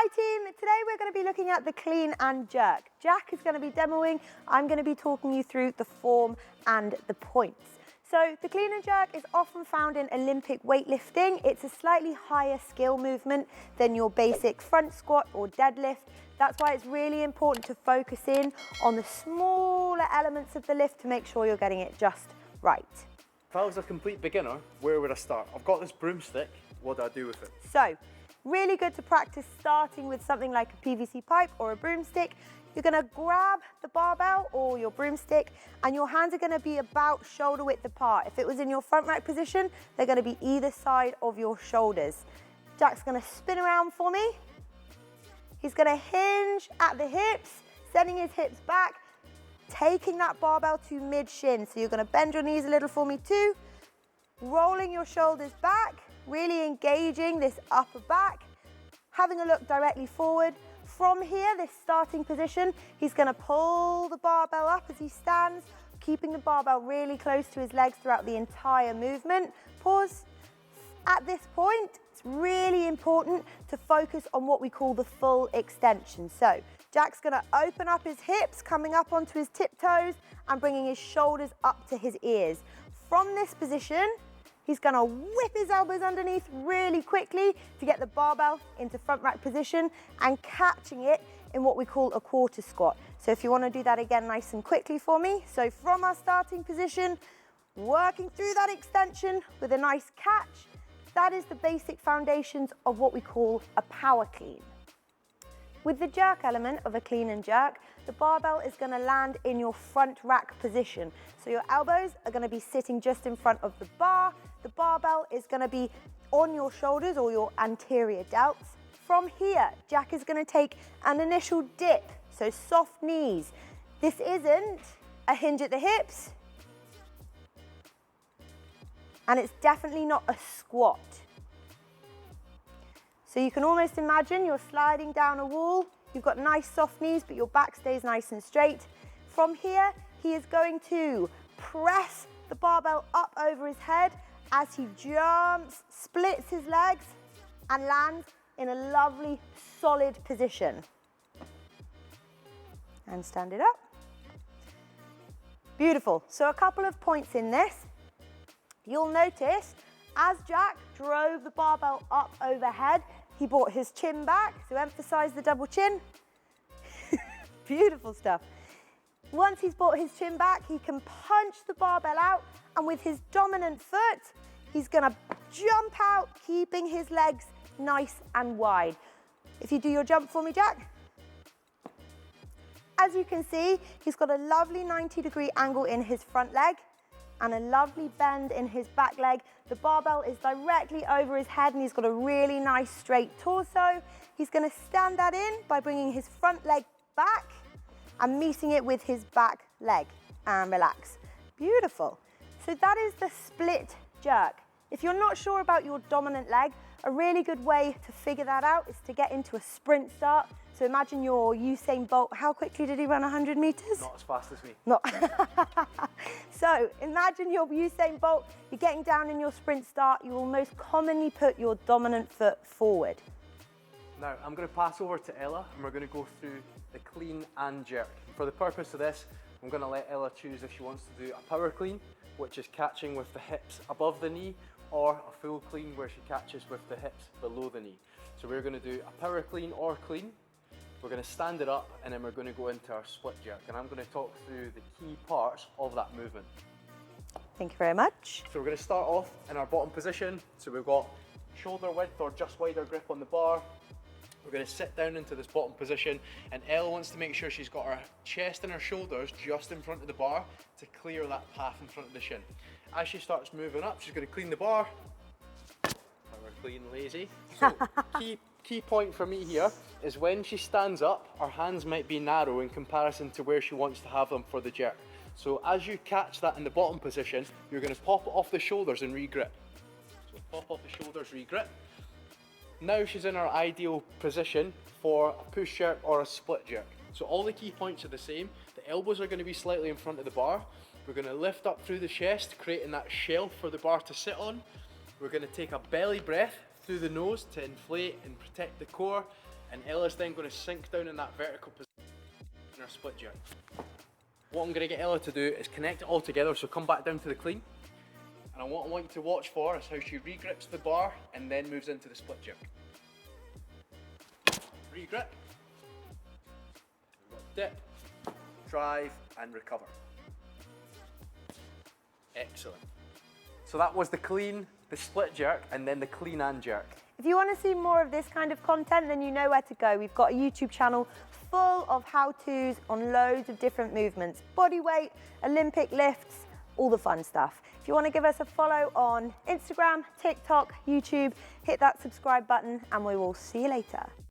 Hi team, today we're going to be looking at the clean and jerk. Jack is going to be demoing, I'm going to be talking you through the form and the points. So the clean and jerk is often found in Olympic weightlifting. It's a slightly higher skill movement than your basic front squat or deadlift. That's why it's really important to focus in on the smaller elements of the lift to make sure you're getting it just right. If I was a complete beginner, where would I start? I've got this broomstick, what do I do with it? So, really good to practice starting with something like a PVC pipe or a broomstick. You're gonna grab the barbell or your broomstick and your hands are gonna be about shoulder width apart. If it was in your front rack position, they're gonna be either side of your shoulders. Jack's gonna spin around for me. He's gonna hinge at the hips, sending his hips back, taking that barbell to mid-shin. So you're gonna bend your knees a little for me too, rolling your shoulders back, really engaging this upper back, having a look directly forward. From here, this starting position, he's gonna pull the barbell up as he stands, keeping the barbell really close to his legs throughout the entire movement. Pause. At this point, it's really important to focus on what we call the full extension. So Jack's gonna open up his hips, coming up onto his tiptoes and bringing his shoulders up to his ears. From this position, he's gonna whip his elbows underneath really quickly to get the barbell into front rack position and catching it in what we call a quarter squat. So if you wanna do that again nice and quickly for me. So from our starting position, working through that extension with a nice catch, that is the basic foundations of what we call a power clean. With the jerk element of a clean and jerk, the barbell is gonna land in your front rack position. So your elbows are gonna be sitting just in front of the bar. The barbell is gonna be on your shoulders or your anterior delts. From here, Jack is gonna take an initial dip, so soft knees. This isn't a hinge at the hips, and it's definitely not a squat. So you can almost imagine you're sliding down a wall, you've got nice soft knees, but your back stays nice and straight. From here, he is going to press the barbell up over his head as he jumps, splits his legs, and lands in a lovely, solid position. And stand it up. Beautiful. So a couple of points in this. You'll notice as Jack drove the barbell up overhead, he brought his chin back, so emphasize the double chin. Beautiful stuff. Once he's brought his chin back, he can punch the barbell out, and with his dominant foot, he's gonna jump out, keeping his legs nice and wide. If you do your jump for me, Jack. As you can see, he's got a lovely 90-degree angle in his front leg and a lovely bend in his back leg. The barbell is directly over his head and he's got a really nice straight torso. He's gonna stand that in by bringing his front leg back and meeting it with his back leg and relax. Beautiful. So that is the split jerk. If you're not sure about your dominant leg, a really good way to figure that out is to get into a sprint start. So imagine your Usain Bolt. How quickly did he run 100 meters? Not as fast as me. Not. So imagine your Usain Bolt. You're getting down in your sprint start. You will most commonly put your dominant foot forward. Now, I'm going to pass over to Ella and we're going to go through the clean and jerk. For the purpose of this, I'm going to let Ella choose if she wants to do a power clean, which is catching with the hips above the knee, or a full clean where she catches with the hips below the knee. So we're going to do a power clean or clean. We're going to stand it up and then we're going to go into our split jerk, and I'm going to talk through the key parts of that movement. Thank you very much. So we're going to start off in our bottom position. So we've got shoulder width or just wider grip on the bar. We're going to sit down into this bottom position, and Elle wants to make sure she's got her chest and her shoulders just in front of the bar to clear that path in front of the shin. As she starts moving up, she's going to clean the bar. Power clean, lazy. So key point for me here is when she stands up, her hands might be narrow in comparison to where she wants to have them for the jerk. So as you catch that in the bottom position, you're going to pop it off the shoulders and re-grip. So pop off the shoulders, re-grip. Now she's in her ideal position for a push jerk or a split jerk. So all the key points are the same. The elbows are going to be slightly in front of the bar. We're going to lift up through the chest, creating that shelf for the bar to sit on. We're going to take a belly breath through the nose to inflate and protect the core, And Ella's then going to sink down in that vertical position in our split jerk. What I'm going to get Ella to do is connect it all together, so come back down to the clean. And what I want you to watch for is how she regrips the bar and then moves into the split jerk. Regrip, dip, drive and recover. Excellent. So that was the clean, the split jerk, and then the clean and jerk. If you want to see more of this kind of content, then you know where to go. We've got a YouTube channel full of how-tos on loads of different movements. Body weight, Olympic lifts, all the fun stuff. If you want to give us a follow on Instagram, TikTok, YouTube, hit that subscribe button and we will see you later.